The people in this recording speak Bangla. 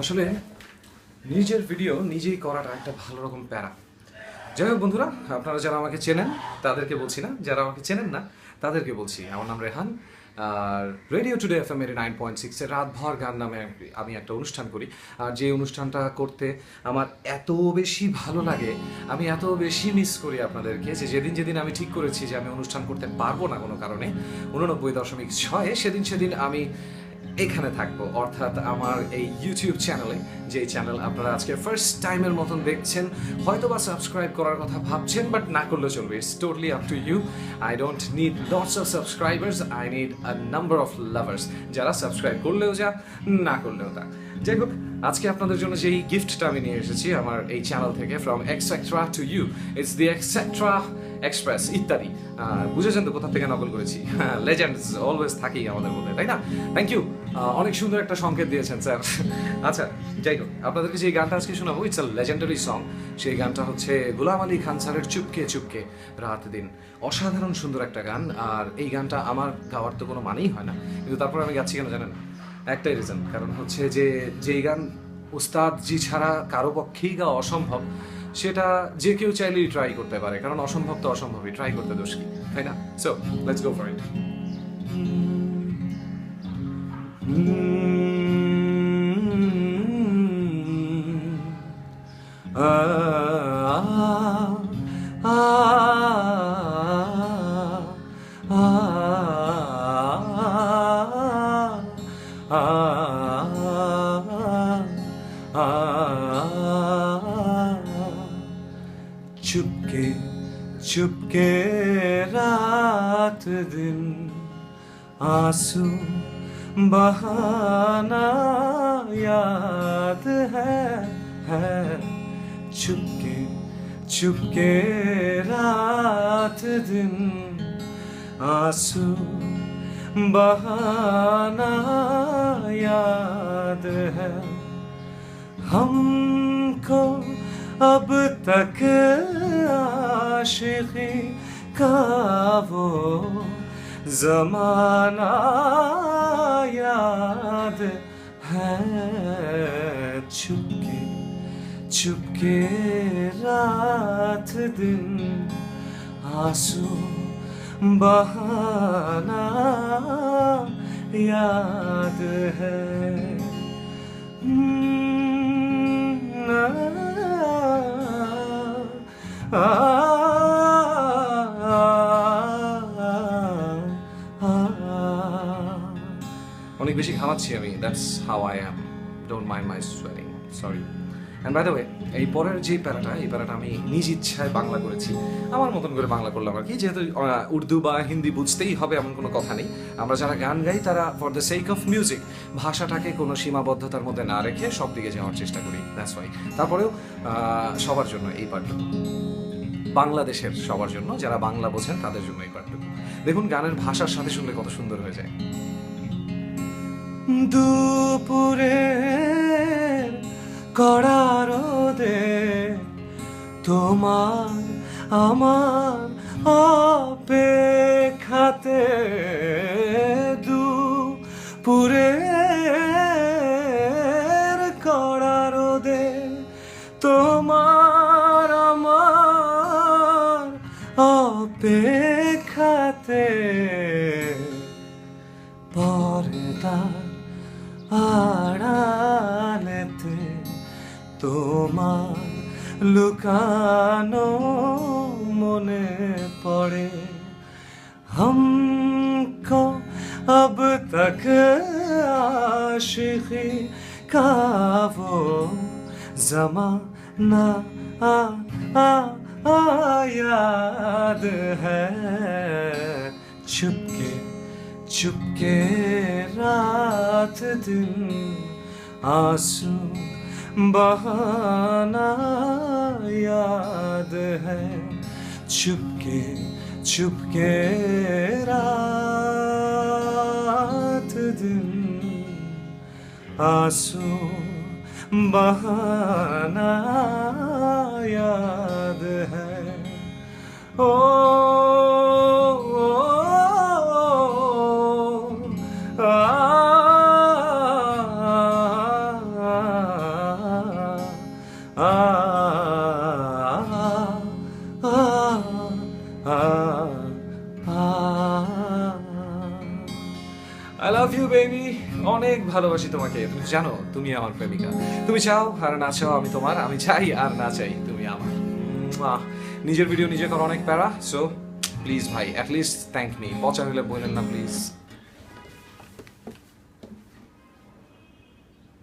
আসলে নিজের ভিডিও নিজেই করাটা একটা ভালো রকম প্যারা। যাই হোক বন্ধুরা, আপনারা যারা আমাকে চেনেন তাদেরকে বলছি না, যারা আমাকে চেনেন না তাদেরকে বলছি। আমার নাম রেহান, আর রেডিও টুডে FM এর 9.6 রাতভর গান নামে আমি একটা অনুষ্ঠান করি। আর যে অনুষ্ঠানটা করতে আমার এত বেশি ভালো লাগে, আমি এত বেশি মিস করি আপনাদেরকে, যে যেদিন যেদিন আমি ঠিক করেছি যে আমি অনুষ্ঠান করতে পারবো না কোনো কারণে 89.6, সেদিন আমি এখানে থাকবো, অর্থাৎ আমার এই ইউটিউব চ্যানেলে। যে চ্যানেল আপনারা আজকে ফার্স্ট টাইমের মতন দেখছেন, হয়তো বা সাবস্ক্রাইব করার কথা ভাবছেন, বাট না করলেও চলবে। It's totally up to you. I don't need lots of subscribers, I need a number of lovers, যারা সাবস্ক্রাইব করলেও যা, না করলেও তা। যাই হোক, আজকে আপনাদের জন্য যেই গিফটটা আমি নিয়ে এসেছি আমার এই চ্যানেল থেকে, from Extra to you, it's the Extra Express ইত্যাদি। বুঝেছেন তো কোথা থেকে নকল করেছি? লেজেন্ডস অলওয়েজ থাকেই আমাদের মধ্যে, তাই না? থ্যাংক ইউ, অনেক সুন্দর একটা সংকেত দিয়েছেন স্যার। আচ্ছা, যাই হোক, আপনাদেরকে যে গানটা আজকে শোনাবো, ইটস আ লেজেন্ডারি সং। সেই গানটা হচ্ছে গোলাম আলী খান স্যারের চুপকে চুপকে রাত দিন। অসাধারণ সুন্দর একটা গান। আর এই গানটা আমার গাওয়ার তো কোনো মানেই হয় না, কিন্তু তারপর আমি গাচ্ছি কেন জানেন? একটাই রিজন, কারণ হচ্ছে যেই গান উস্তাদ জি ছাড়া কারো পক্ষেই গাওয়া অসম্ভব, সেটা যে কেউ চাইলেই ট্রাই করতে পারে, কারণ অসম্ভব তো অসম্ভবই, ট্রাই করতে দোষ কি, তাই না? So let's go for it. Chupke Chupke रात दिन आंसू बहाना याद है चुपके चुपके रात दिन आंसू बहाना याद है हमको अब तक आशिकी का वो ज़माना याद है चुपके चुपके रात दिन आंसू बहाना याद है। অনেক বেশি ঘামাচ্ছি আমি, that's how I am, don't mind my sweating, sorry. And by the way, এই পরের যে প্যারাটা, এই প্যারাটা আমি নিজ ইচ্ছায় বাংলা করেছি, আমার মতন করে বাংলা করলাম আর কি। যেহেতু উর্দু বা হিন্দি বুঝতেই হবে এমন কোনো কথা নেই। আমরা যারা গান গাই তারা for the sake of music ভাষাটাকে কোনো সীমাবদ্ধতার মধ্যে না রেখে সব দিকে যাওয়ার চেষ্টা করি, দ্যাটস ওয়াই। তারপরেও সবার জন্য এই পার্টটুকু, বাংলাদেশের সবার জন্য, যারা বাংলা বোঝেন তাদের জন্য এই পার্টটুকু। দেখুন, গানের ভাষার সাথে শুনলে কত সুন্দর হয়ে যায়। দুপুরে কড়া রোদে তোমার আমার অপেক্ষাতে, দুপুরে কড়া রোদে তোমার আমার অপেক্ষাতে, পর্দার আড়ালেতে তোমার লুকানো মনে পড়ে। हमको अब तक आशिकी का वो ज़माना याद है चुपके चुपके रात दिन आंसू बहाना याद है चुपके चुपके रात दिन आंसू बहाना याद है। ओ বেবি, অনেক ভালোবাসি তোমাকে। তুমি জানো তুমি আমার প্রেমিকা। তুমি চাও আর না চাও আমি তোমার, আমি চাই আর না চাই তুমি আমার। নিজের ভিডিও নিজে করো অনেক প্যারা, সো প্লিজ ভাই অ্যাটলিস্ট থ্যাংক মি। পচা হইলে বললেন না প্লিজ।